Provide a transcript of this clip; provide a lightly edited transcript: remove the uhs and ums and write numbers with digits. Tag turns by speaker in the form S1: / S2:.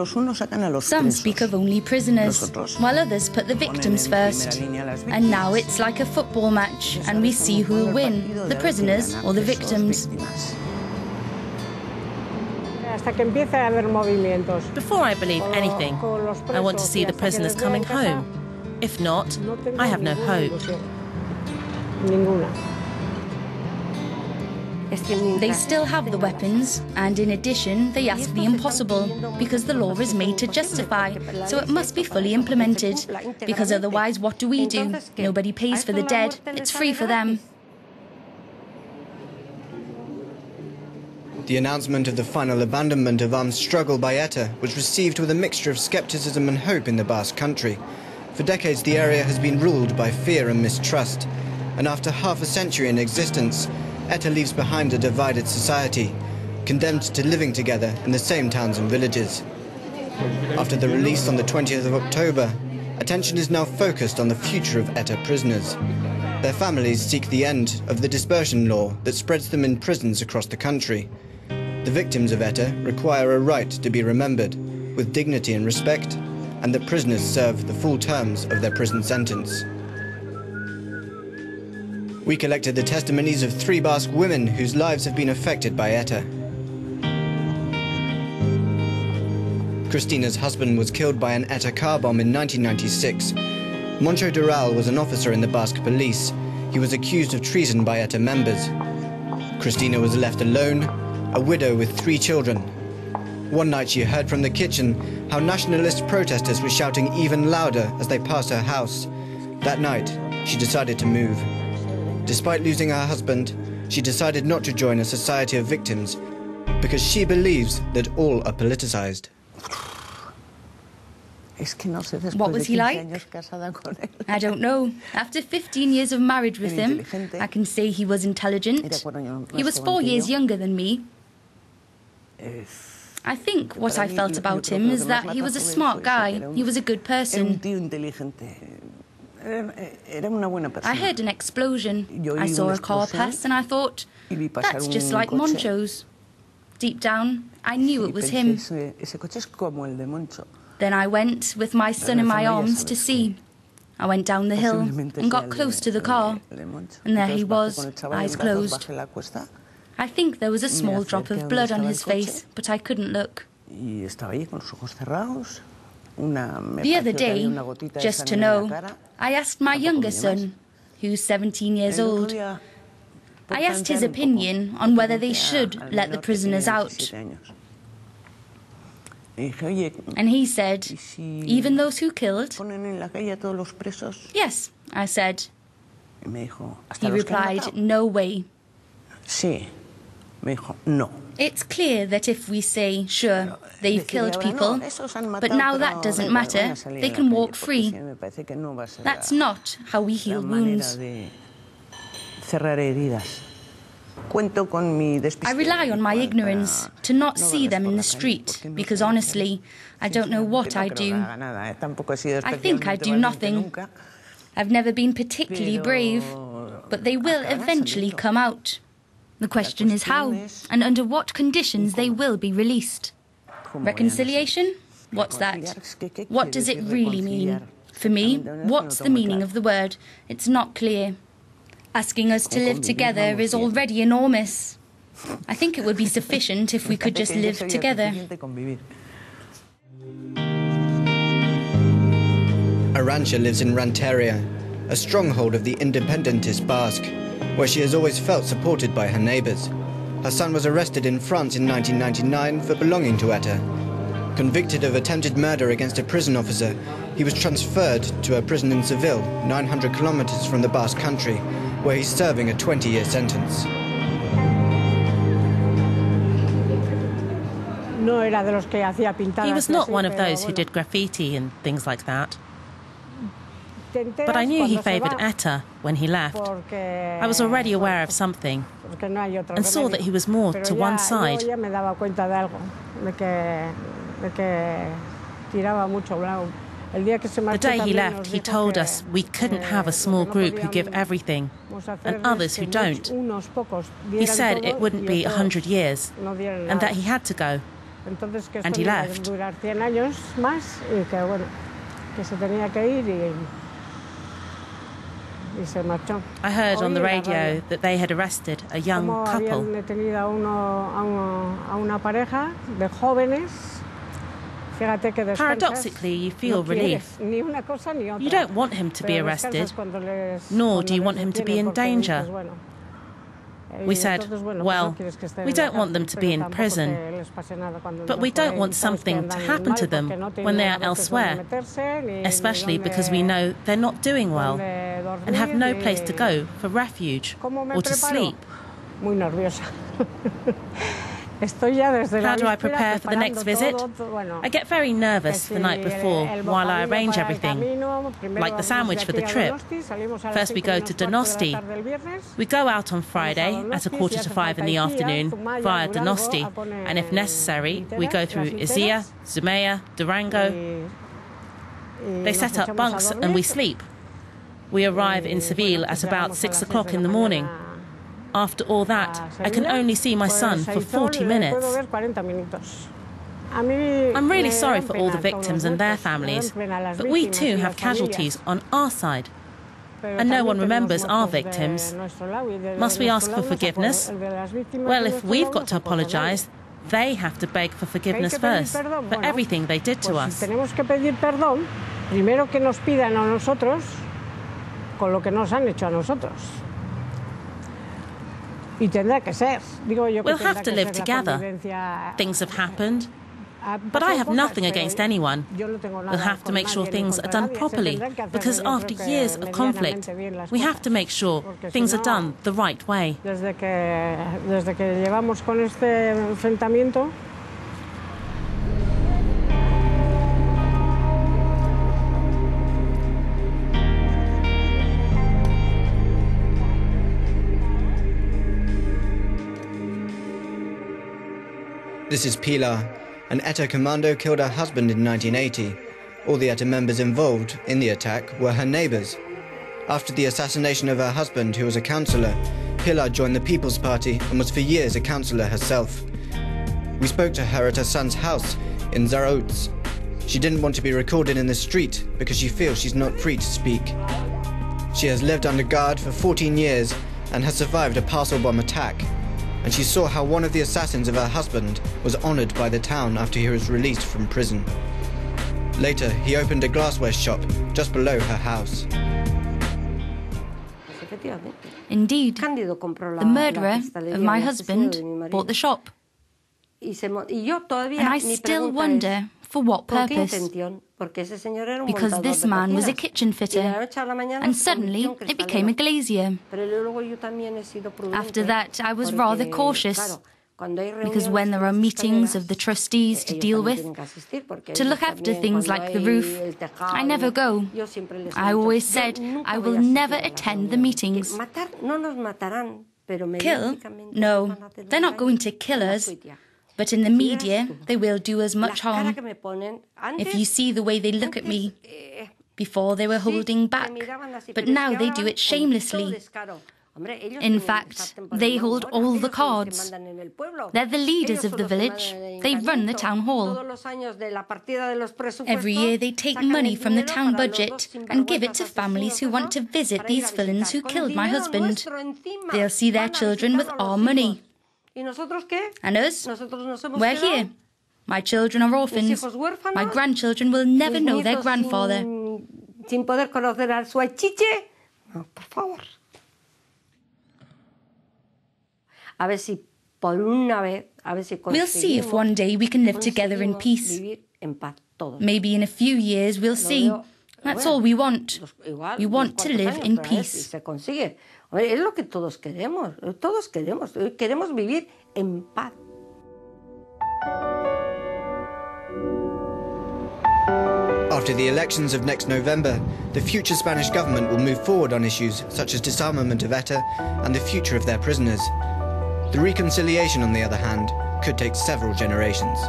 S1: Some speak of only prisoners, while others put the victims first. And now it's like a football match, and we see who will win, the prisoners or the victims.
S2: Before I believe anything, I want to see the prisoners coming home. If not, I have no hope.
S1: They still have the weapons, and in addition, they ask the impossible, because the law is made to justify, so it must be fully implemented, because otherwise what do we do? Nobody pays for the dead, it's free for them.
S3: The announcement of the final abandonment of armed struggle by ETA was received with a mixture of skepticism and hope in the Basque country. For decades, the area has been ruled by fear and mistrust, and after half a century in existence, ETA leaves behind a divided society, condemned to living together in the same towns and villages. After the release on the 20th of October, attention is now focused on the future of ETA prisoners. Their families seek the end of the dispersion law that spreads them in prisons across the country. The victims of ETA require a right to be remembered, with dignity and respect, and that prisoners serve the full terms of their prison sentence. We collected the testimonies of 3 Basque women whose lives have been affected by ETA. Christina's husband was killed by an ETA car bomb in 1996. Moncho Dural was an officer in the Basque police. He was accused of treason by ETA members. Christina was left alone, a widow with 3 children. One night she heard from the kitchen how nationalist protesters were shouting even louder as they passed her house. That night, she decided to move. Despite losing her husband, she decided not to join a society of victims because she believes that all are politicized.
S1: What was he like? I don't know. After 15 years of marriage with him, I can say he was intelligent. He was 4 years younger than me. I think what I felt about him is that he was a smart guy. He was a good person. I heard an explosion. I saw a car pass and I thought, that's just like Moncho's. Deep down, I knew it was him. Then I went with my son in my arms to see. I went down the hill and got close to the car. And there he was, eyes closed. I think there was a small drop of blood on his face, but I couldn't look. The other day, just to know, I asked my younger son, who's 17 years old, I asked his opinion on whether they should let the prisoners out. And he said, even those who killed? Yes, I said. He replied, no way. It's clear that if we say, sure, they've killed people, but now that doesn't matter, they can walk free. That's not how we heal wounds. I rely on my ignorance to not see them in the street, because honestly, I don't know what I do. I think I do nothing. I've never been particularly brave, but they will eventually come out. The question is how, and under what conditions they will be released. Reconciliation? What's that? What does it really mean? For me, what's the meaning of the word? It's not clear. Asking us to live together is already enormous. I think it would be sufficient if we could just live together.
S3: Arantxa lives in Ranteria, a stronghold of the independentist Basque, where she has always felt supported by her neighbours. Her son was arrested in France in 1999 for belonging to ETA. Convicted of attempted murder against a prison officer, he was transferred to a prison in Seville, 900 kilometers from the Basque country, where he's serving a 20-year sentence.
S2: He was not one of those who did graffiti and things like that. But I knew he favoured ETA when he left. I was already aware of something and saw that he was more to one side. The day he left, he told us we couldn't have a small group who give everything and others who don't. He said it wouldn't be 100 years and that he had to go. And he left. I heard on the radio that they had arrested a young couple. Paradoxically, you feel relief. You don't want him to be arrested, nor do you want him to be in danger. We said, well, we don't want them to be in prison, but we don't want something to happen to them when they are elsewhere, especially because we know they're not doing well and have no place to go for refuge or to sleep. How do I prepare for the next visit? I get very nervous the night before while I arrange everything, like the sandwich for the trip. First we go to Donosti. We go out on Friday at 4:45 in the afternoon via Donosti, and if necessary, we go through Izia, Zumeya, Durango. They set up bunks and we sleep. We arrive in Seville at about 6 o'clock in the morning. After all that, I can only see my son for 40 minutes. I'm really sorry for all the victims and their families, but we too have casualties on our side. And no one remembers our victims. Must we ask for forgiveness? Well, if we've got to apologise, they have to beg for forgiveness first, for everything they did to us. We'll have to live together. Things have happened, but I have nothing against anyone. We'll have to make sure things are done properly, because after years of conflict, we have to make sure things are done the right way.
S3: This is Pilar. An ETA commando killed her husband in 1980. All the ETA members involved in the attack were her neighbours. After the assassination of her husband, who was a councillor, Pilar joined the People's Party and was for years a councillor herself. We spoke to her at her son's house in Zarautz. She didn't want to be recorded in the street because she feels she's not free to speak. She has lived under guard for 14 years and has survived a parcel bomb attack. And she saw how one of the assassins of her husband was honoured by the town after he was released from prison. Later, he opened a glassware shop just below her house.
S1: Indeed, the murderer of my husband bought the shop. And I still wonder for what purpose. Because this man was a kitchen fitter, and suddenly it became a glazier. After that, I was rather cautious, because when there are meetings of the trustees to deal with, to look after things like the roof, I never go. I always said I will never attend the meetings. Kill? No, they're not going to kill us. But in the media, they will do us much harm. If you see the way they look at me, before they were holding back, but now they do it shamelessly. In fact, they hold all the cards. They're the leaders of the village. They run the town hall. Every year they take money from the town budget and give it to families who want to visit these villains who killed my husband. They'll see their children with our money. And us? We're here. My children are orphans. My grandchildren will never know their grandfather. We'll see if one day we can live together in peace. Maybe in a few years we'll see. That's all we want. We want to live in peace.
S4: Es lo que todos queremos. Todos queremos vivir en paz.
S3: After the elections of next November, the future Spanish government will move forward on issues such as disarmament of ETA and the future of their prisoners. The reconciliation, on the other hand, could take several generations.